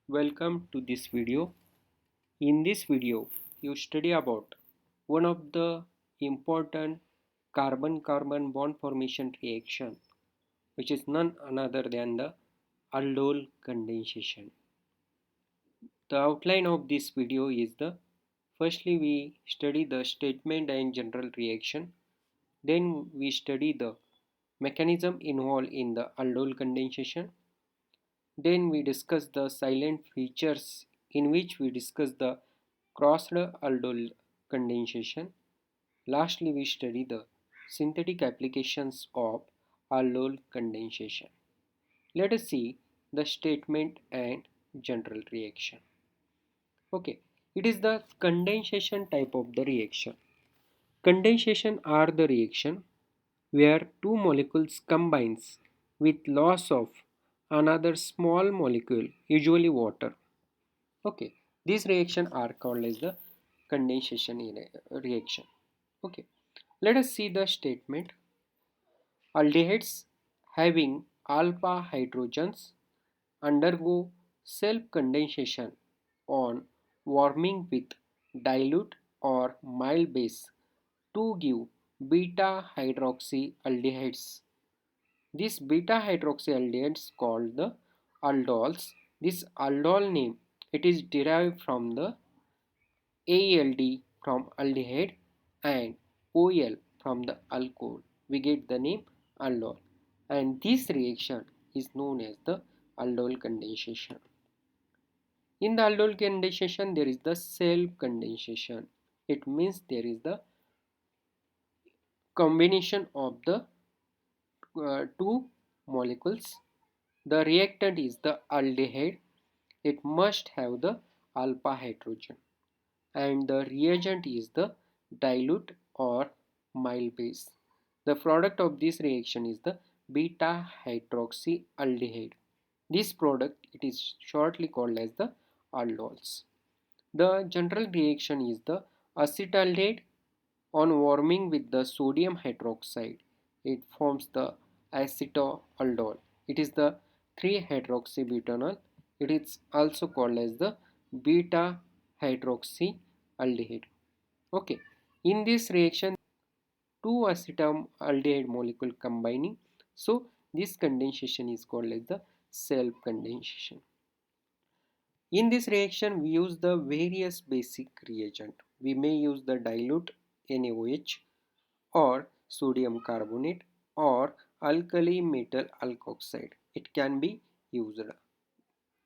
Welcome to this video. In this video, you study about one of the important carbon-carbon bond formation reaction, which is none other than the aldol condensation. The outline of this video is the firstly we study the statement and general reaction, then we study the mechanism involved in the aldol condensation, then we discuss the silent features in which we discuss the crossed aldol condensation. Lastly, we study the synthetic applications of aldol condensation. Let us see the statement and general reaction. Okay, it is the condensation type of the reaction. Condensation are the reaction where two molecules combines with loss of another small molecule, usually water. Okay, these reactions are called as the condensation reaction. Okay, let us see the statement. Aldehydes having alpha hydrogens undergo self condensation on warming with dilute or mild base to give beta hydroxyaldehydes. These beta hydroxyaldehydes called the aldols. This aldol name it is derived from the ALD from aldehyde and OL from the alcohol. We get the name aldol, and this reaction is known as the aldol condensation. In the aldol condensation, there is the self condensation. It means there is the combination of the two molecules. The reactant is the aldehyde. It must have the alpha hydrogen, and the reagent is the dilute or mild base. The product of this reaction is the beta hydroxyaldehyde. This product it is shortly called as the aldols. The general reaction is the acetaldehyde on warming with the sodium hydroxide. It forms the acetoaldol. It is the 3-hydroxybutanol. It is also called as the beta hydroxyaldehyde. Okay, in this reaction, two acetaldehyde molecule combining. So this condensation is called as the self condensation. In this reaction, we use the various basic reagent. We may use the dilute NaOH or sodium carbonate or alkali metal alkoxide. It can be used.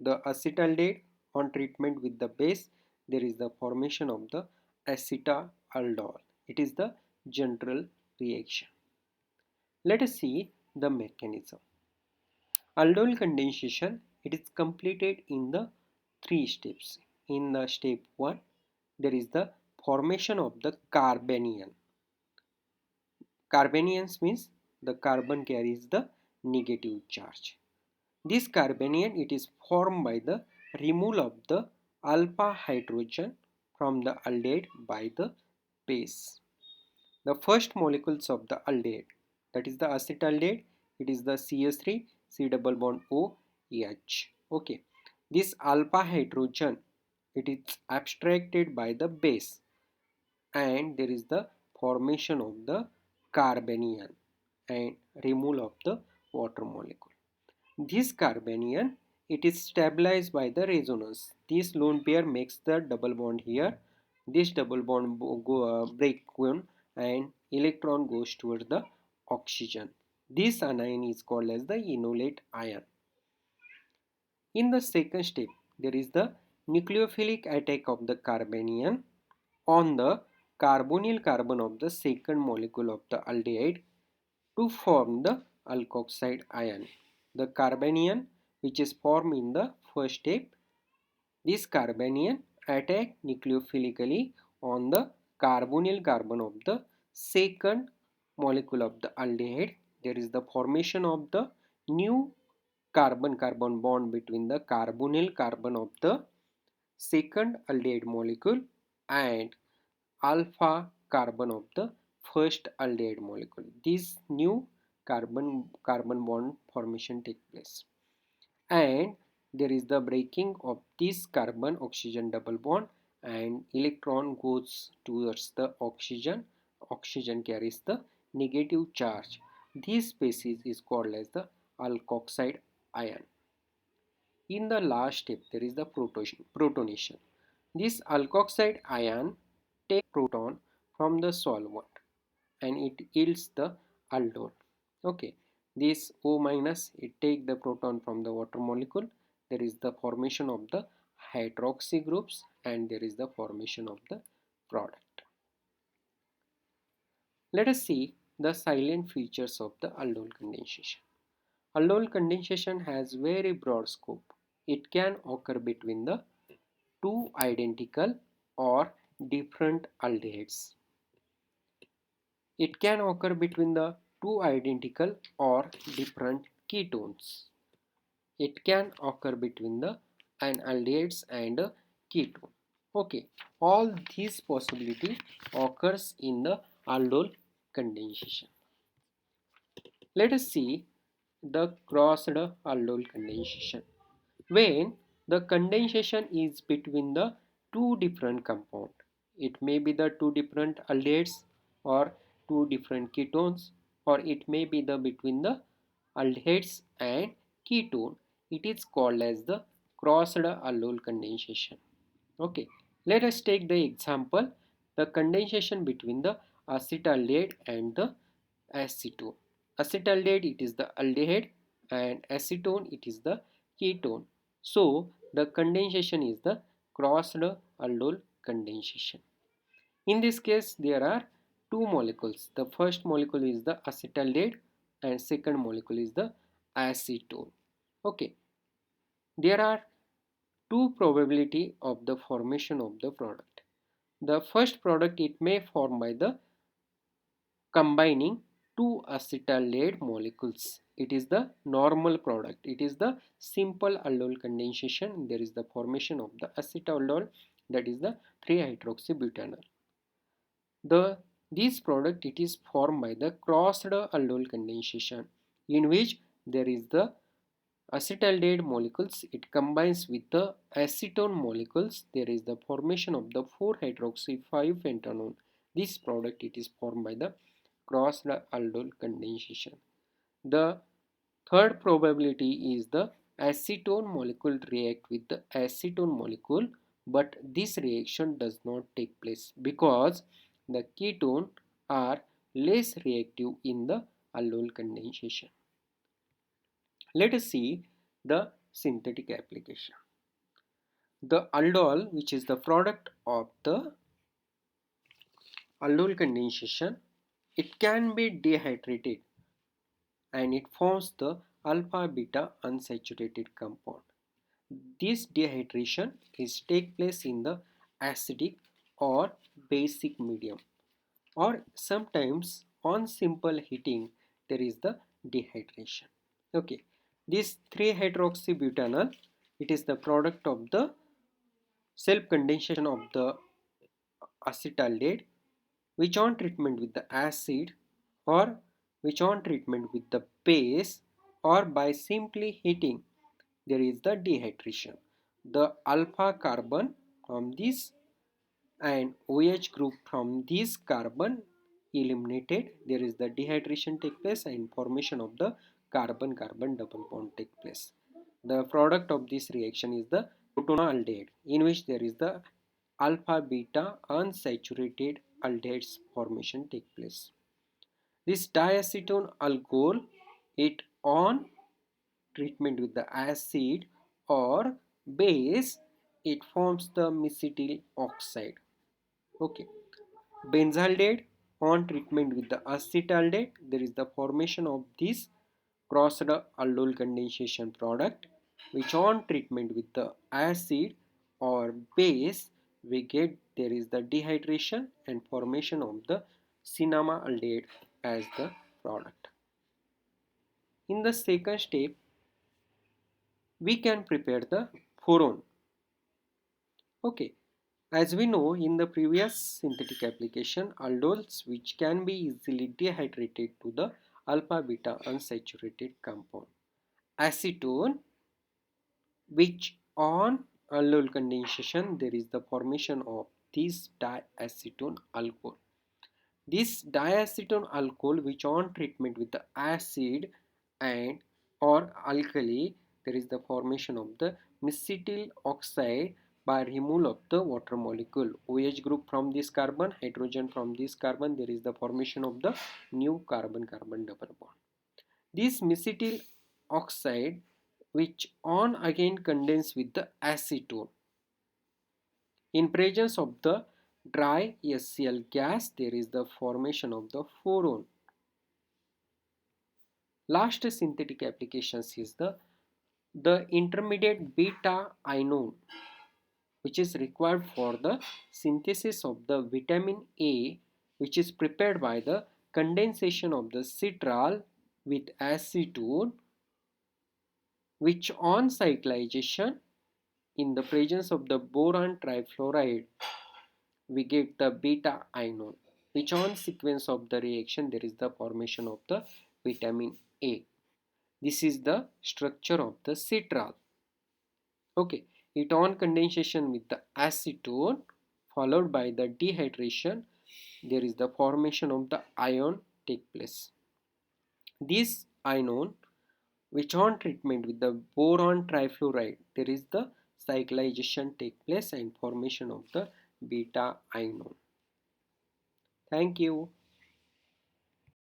The acetaldehyde on treatment with the base, there is the formation of the acetaldol. It is the general reaction. Let us see the mechanism. Aldol condensation, it is completed in the three steps. In the step 1, there is the formation of the carbanion. Carbanions means the carbon carries the negative charge. This carbanion it is formed by the removal of the alpha hydrogen from the aldehyde by the base. The first molecules of the aldehyde, that is the acetaldehyde, it is the CS3 C double bond OH. Okay, this alpha hydrogen it is abstracted by the base, and there is the formation of the carbanion and removal of the water molecule. This carbanion it is stabilized by the resonance. This lone pair makes the double bond here. This double bond break one and electron goes towards the oxygen. This anion is called as the enolate ion. In the second step, there is the nucleophilic attack of the carbanion on the carbonyl carbon of the second molecule of the aldehyde to form the alkoxide ion. The carbanion which is formed in the first step, this carbanion attack nucleophilically on the carbonyl carbon of the second molecule of the aldehyde. There is the formation of the new carbon-carbon bond between the carbonyl carbon of the second aldehyde molecule and alpha carbon of the first aldehyde molecule. This new carbon bond formation take place, and there is the breaking of this carbon oxygen double bond and electron goes towards the oxygen. Oxygen carries the negative charge. This species is called as the alkoxide ion. In the last step, there is the protonation. This alkoxide ion takes proton from the solvent and it yields the aldol. Okay, this O minus, it take the proton from the water molecule. There is the formation of the hydroxy groups and there is the formation of the product. Let us see the silent features of the aldol condensation. Aldol condensation has very broad scope. It can occur between the two identical or different aldehydes. It can occur between the two identical or different ketones. It can occur between the aldehydes and a ketone. Okay, all these possibility occurs in the aldol condensation. Let us see the crossed aldol condensation. When the condensation is between the two different compounds, it may be the two different aldehydes or two different ketones, or it may be the between the aldehydes and ketone. It is called as the crossed aldol condensation. Okay, let us take the example, the condensation between the acetaldehyde and the acetone. Acetaldehyde, it is the aldehyde, and acetone, it is the ketone. So the condensation is the crossed aldol condensation. In this case, there are two molecules. The first molecule is the acetaldehyde and second molecule is the acetone. Okay, there are two probability of the formation of the product. The first product, it may form by the combining two acetaldehyde molecules. It is the normal product. It is the simple aldol condensation. There is the formation of the acetaldol, that is the 3-hydroxybutanol. This product, it is formed by the crossed aldol condensation, in which there is the acetaldehyde molecules, it combines with the acetone molecules. There is the formation of the 4-hydroxy 5-pentanone. This product, it is formed by the crossed aldol condensation. The third probability is the acetone molecule react with the acetone molecule, but this reaction does not take place because the ketone are less reactive in the aldol condensation. Let us see the synthetic application. The aldol, which is the product of the aldol condensation, it can be dehydrated and it forms the alpha beta unsaturated compound. This dehydration is take place in the acidic or basic medium, or sometimes on simple heating there is the dehydration. Okay, this 3-hydroxybutanol, it is the product of the self condensation of the acetaldehyde, which on treatment with the acid or which on treatment with the base or by simply heating, there is the dehydration. The alpha carbon from this and OH group from this carbon eliminated, there is the dehydration take place and formation of the carbon-carbon double bond take place. The product of this reaction is the protonaldehyde, in which there is the alpha beta unsaturated aldehydes formation take place. This diacetone alcohol, it on treatment with the acid or base, it forms the mesetyl oxide. Okay, benzaldehyde on treatment with the acetaldehyde, there is the formation of this crossed aldol condensation product, which on treatment with the acid or base, we get there is the dehydration and formation of the cinnamaldehyde as the product. In the second step, we can prepare the furon. Okay, as we know in the previous synthetic application, aldols which can be easily dehydrated to the alpha beta unsaturated compound. Acetone which on aldol condensation there is the formation of this diacetone alcohol. This diacetone alcohol which on treatment with the acid and or alkali there is the formation of the methyl oxide by removal of the water molecule. OH group from this carbon, hydrogen from this carbon, there is the formation of the new carbon-carbon double bond. This methyl oxide which on again condense with the acetone. In presence of the dry HCl gas, there is the formation of the phoron. Last synthetic applications is the intermediate beta inon which is required for the synthesis of the vitamin A, which is prepared by the condensation of the citral with acetone, which on cyclization in the presence of the boron trifluoride we get the beta inon, which on sequence of the reaction there is the formation of the vitamin A. This is the structure of the citral. Okay, it on condensation with the acetone followed by the dehydration, there is the formation of the ion take place. This ion which on treatment with the boron trifluoride there is the cyclization take place and formation of the beta ion. Thank you.